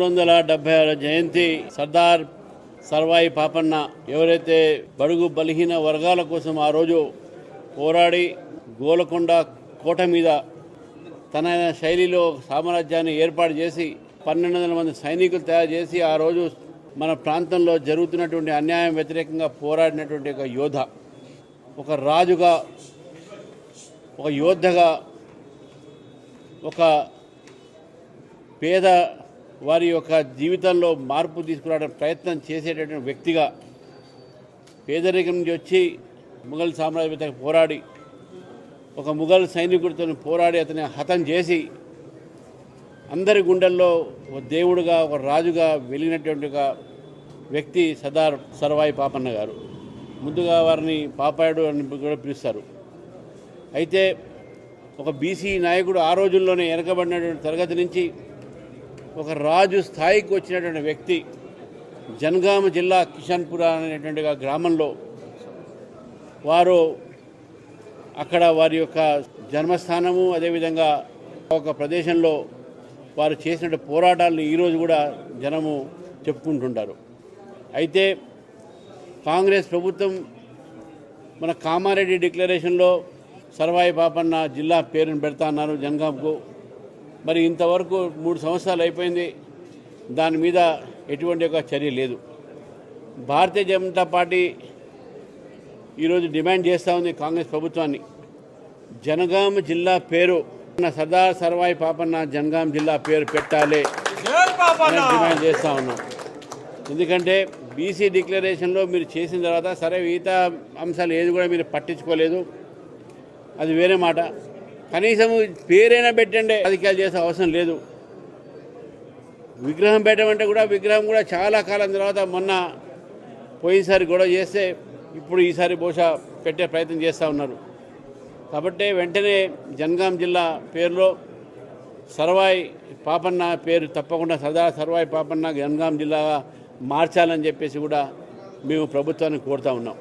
376 జయంతి సర్దార్ సర్వాయి పాపన్న ఎవరైతే బడుగు బలహీన వర్గాల కోసం ఆ రోజు పోరాడి గోలకొండ కోట మీద తన శైలిలో సామ్రాజ్యాన్ని ఏర్పాటు చేసి 1200 మంది సైనికులు తయారు చేసి ఆ రోజు మన ప్రాంతంలో జరుగుతున్నటువంటి అన్యాయం వ్యతిరేకంగా పోరాడినటువంటి ఒక యోధ, ఒక రాజుగా, ఒక యోధగా, ఒక పేద వారి యొక్క జీవితంలో మార్పు తీసుకురావడానికి ప్రయత్నం చేసేటటువంటి వ్యక్తిగా పేదరికం నుంచి వచ్చి ముఘల్ సామ్రాజ్యంతో పోరాడి ఒక ముఘల్ సైనికుడితో పోరాడి అతని హతం చేసి అందరి గుండెల్లో ఒక దేవుడుగా, ఒక రాజుగా వెలిగినటువంటి ఒక వ్యక్తి సర్దార్ సర్వాయి పాపన్న గారు. ముందుగా వారిని పాపాయుడు అని కూడా పిలుస్తారు. అయితే ఒక బీసీ నాయకుడు ఆ రోజుల్లోనే వెనకబడినటువంటి తరగతి నుంచి ఒక రాజు స్థాయికి వచ్చినటువంటి వ్యక్తి జనగామ జిల్లా కిషన్పుర అనేటువంటి గ్రామంలో వారు అక్కడ వారి యొక్క జన్మస్థానము, అదేవిధంగా ఒక ప్రదేశంలో వారు చేసిన పోరాటాలను ఈరోజు కూడా జనము చెప్పుకుంటుంటారు. అయితే కాంగ్రెస్ ప్రభుత్వం మన కామారెడ్డి డిక్లరేషన్లో సర్వాయి పాపన్న జిల్లా పేరును పెడతా అన్నారు జనగాంకు. మరి ఇంతవరకు 3 సంవత్సరాలు అయిపోయింది, దాని మీద ఎటువంటి ఒక చర్య లేదు. భారతీయ జనతా పార్టీ ఈరోజు డిమాండ్ చేస్తూ ఉంది కాంగ్రెస్ ప్రభుత్వాన్ని, జనగామ జిల్లా పేరు సర్దార్ సర్వాయి పాపన్న జనగాం జిల్లా పేరు పెట్టాలి డిమాండ్ చేస్తూ ఉన్నాం. ఎందుకంటే బీసీ డిక్లరేషన్లో మీరు చేసిన తర్వాత సరే మిగతా అంశాలు ఏది కూడా మీరు పట్టించుకోలేదు, అది వేరే మాట. కనీసం పేరైనా పెట్టండి, రాజకీయాలు చేసే అవసరం లేదు. విగ్రహం పెట్టమంటే కూడా విగ్రహం కూడా చాలా కాలం తర్వాత మొన్న పోయినసారి గొడవ చేస్తే ఇప్పుడు ఈసారి బహుశా పెట్టే ప్రయత్నం చేస్తూ ఉన్నారు. కాబట్టి వెంటనే జనగాం జిల్లా పేరులో సర్వాయి పాపన్న పేరు తప్పకుండా సర్దార్ సర్వాయి పాపన్న జనగాం జిల్లాగా మార్చాలని చెప్పేసి కూడా మేము ప్రభుత్వాన్ని కోరుతూ ఉన్నాం.